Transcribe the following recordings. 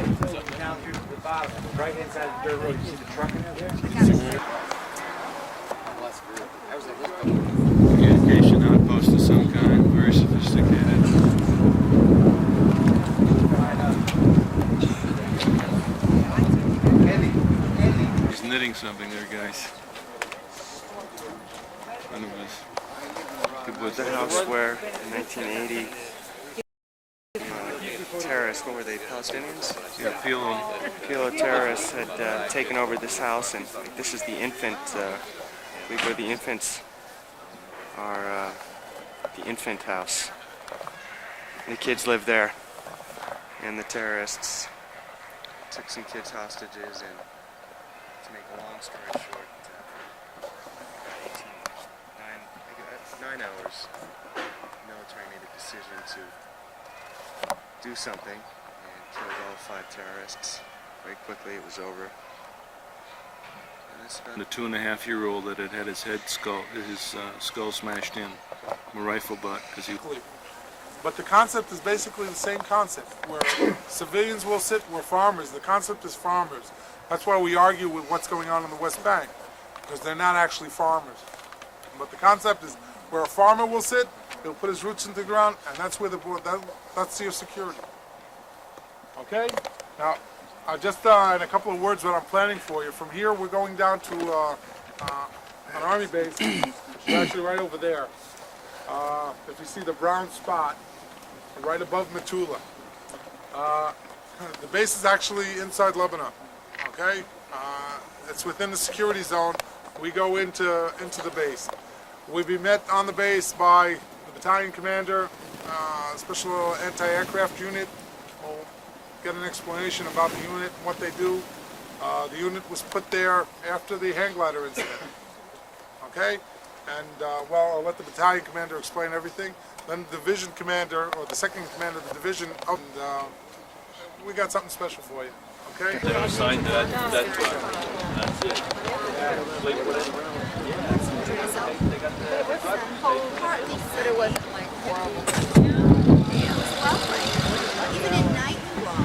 down through the bottom, right hand side of the dirt road. You see the truck in there? Communication outpost of some kind, very sophisticated. He's knitting something there, guys. One of his kibbutz. The house where in 1980 terrorists, what were they, Palestinians? Yeah, Pilo terrorists had taken over this house, and this is the infant, I believe where the infants are, the infant house. And the kids live there, and the terrorists took some kids hostages, and to make a long story short, 9 hours, the military made a decision to do something and killed all 5 terrorists. Very quickly it was over. And a 2.5-year-old that had had his skull smashed in from a rifle butt because he. But the concept is basically the same concept, where civilians will sit, we're farmers. The concept is farmers. That's why we argue with what's going on in the West Bank, because they're not actually farmers. But the concept is where a farmer will sit, he'll put his roots into the ground, and that's where that's your security. Okay? Now, just in a couple of words what I'm planning for you. From here, we're going down to an army base. It's actually right over there. If you see the brown spot, right above Metula. The base is actually inside Lebanon. Okay? It's within the security zone. We go into the base. We'll be met on the base by the battalion commander, special anti-aircraft unit. We'll get an explanation about the unit and what they do. The unit was put there after the hang glider incident. Okay? And, well, I'll let the battalion commander explain everything. Then the division commander, or the second commander of the division, and we got something special for you. Okay? They assigned that that's it. But it wasn't like horrible. Yeah, it was lovely. Even at night you walk.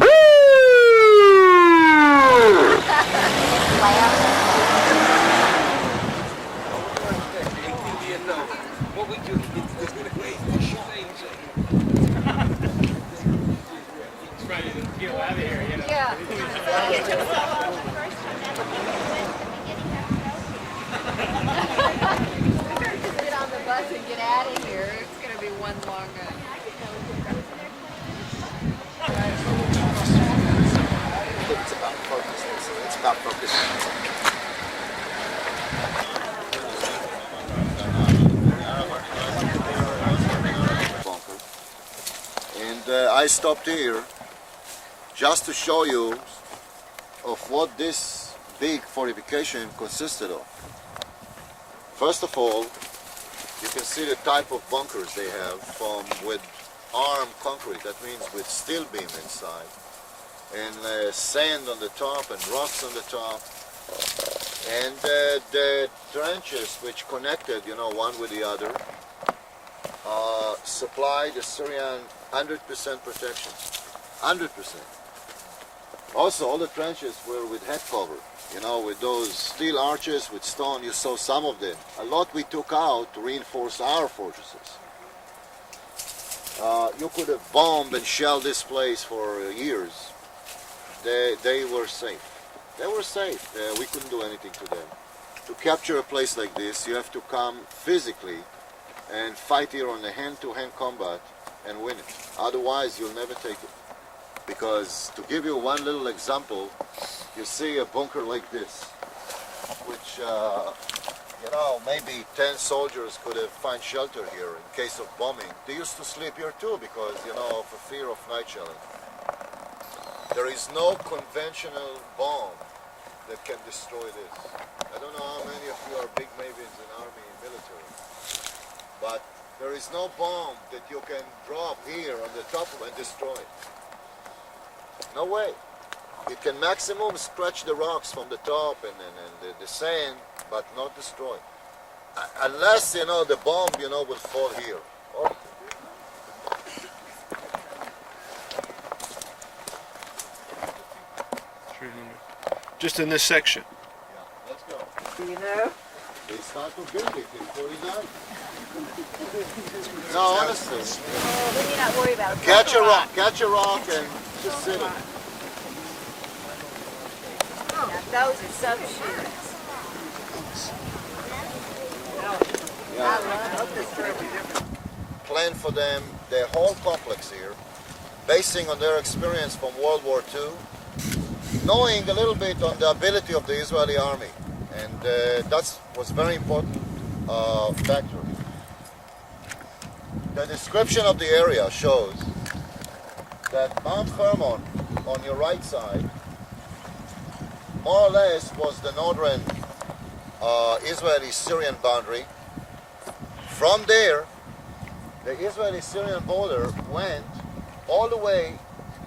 What we do is ready to get out of here, you know. Yeah. Get on the bus and get out of here. It's going to be one long It's about focus. It's about focus. And I stopped here just to show you of what this big fortification consisted of. First of all, you can see the type of bunkers they have with armed concrete, that means with steel beam inside, and sand on the top and rocks on the top, and the trenches which connected, one with the other, supplied the Syrian 100% protection, 100%. Also, all the trenches were with head cover, with those steel arches with stone. You saw some of them. A lot we took out to reinforce our fortresses. You could have bombed and shelled this place for years. They were safe. They were safe. We couldn't do anything to them. To capture a place like this, you have to come physically and fight here on a hand-to-hand combat and win it. Otherwise, you'll never take it. Because, to give you one little example, you see a bunker like this, which, maybe 10 soldiers could have found shelter here in case of bombing. They used to sleep here too because, of a fear of night shelling. There is no conventional bomb that can destroy this. I don't know how many of you are big mavens in army and military, but there is no bomb that you can drop here on the top of and destroy it. No way. It can maximum scratch the rocks from the top and the sand, but not destroy. Unless, the bomb, will fall here. Oh. Just in this section. Let's go. You know? They start to build it in 49. No, honestly. Oh, then you're not worried about it. Catch a rock and just sit it. Now, those are sub shoes. Plan for them the whole complex here, basing on their experience from World War II, knowing a little bit on the ability of the Israeli army, and that was very important factor. The description of the area shows that Mount Hermon on your right side more or less was the northern Israeli-Syrian boundary. From there, the Israeli-Syrian border went all the way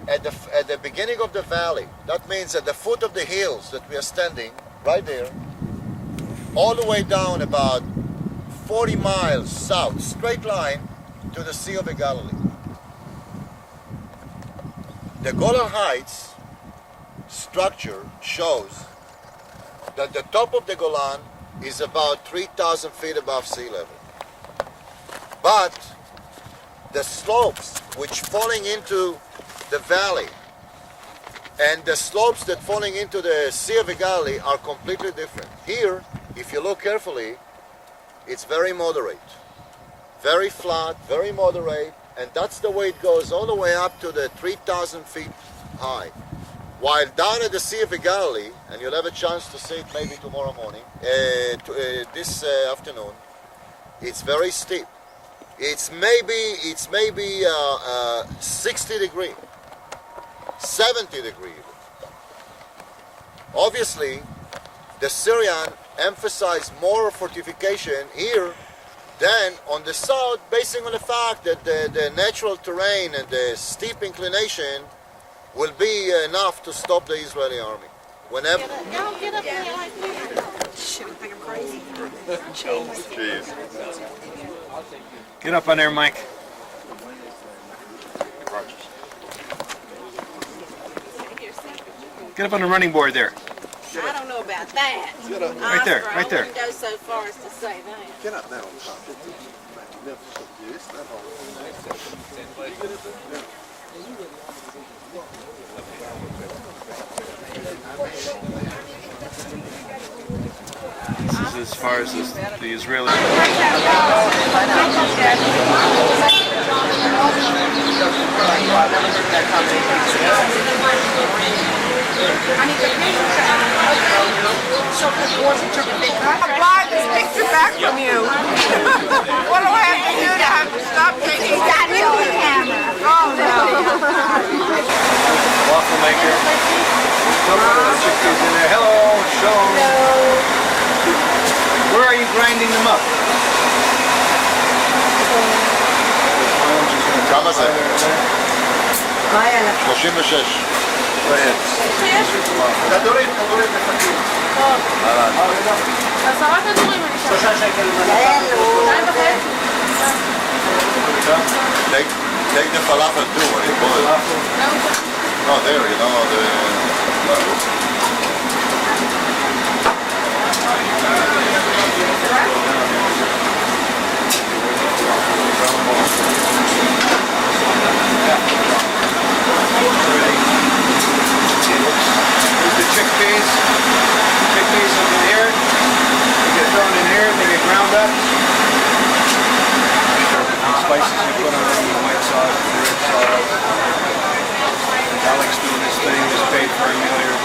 at the beginning of the valley. That means at the foot of the hills that we are standing, right there, all the way down about 40 miles south, straight line, to the Sea of the Galilee. The Golan Heights structure shows that the top of the Golan is about 3,000 feet above sea level. But the slopes which falling into the valley and the slopes that falling into the Sea of the Galilee are completely different. Here, if you look carefully, it's very moderate, very flat, very moderate, and that's the way it goes all the way up to the 3,000 feet high. While down at the Sea of the Galilee, and you'll have a chance to see it maybe tomorrow morning, this afternoon, it's very steep. It's maybe 60 degree, 70 degree even. Obviously, the Syrian emphasized more fortification here than on the south, basing on the fact that the natural terrain and the steep inclination will be enough to stop the Israeli army. Whenever. Y'all get up here like me. Shoot, I think I'm crazy. Jeez. Get up on there, Mike. Get up on the running board there. I don't know about that. Right there, right there. I wouldn't go so far as to say that. Get up there on top. Magnificent view. It's that This is as far as the Israeli. I'll buy this picture back from you. What do I have to do to have to stop taking that new camera? Oh no. Waffle maker. Chickpeas in there. Hello, show 'em. Where are you grinding them up? כמה זה? 36. Go ahead. כדורים מחכים. Take the falafel too when you boil it. No, there, you know, Here's the chickpeas. Chickpeas up in here. They get thrown in here, they get ground up. And spices you put on the white sauce, the red sauce. Alex doing his thing, just paid for a meal here.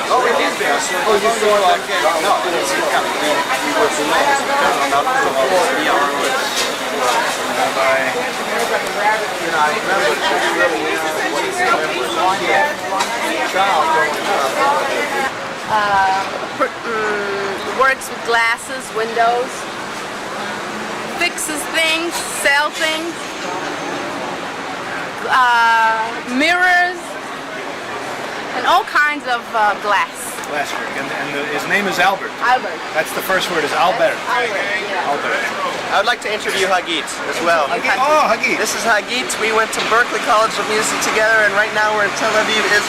Oh, you saw that? No, it's coming. We were Works with glasses, windows, fixes things, sells things, mirrors, and all kinds of glass. Glasswork, and his name is Albert. Albert. That's the first word is Albert. Albert. I would like to interview Hagit as well. Oh, Hagit. This is Hagit. We went to Berkeley College of Music together, and right now we're in Tel Aviv, Israel.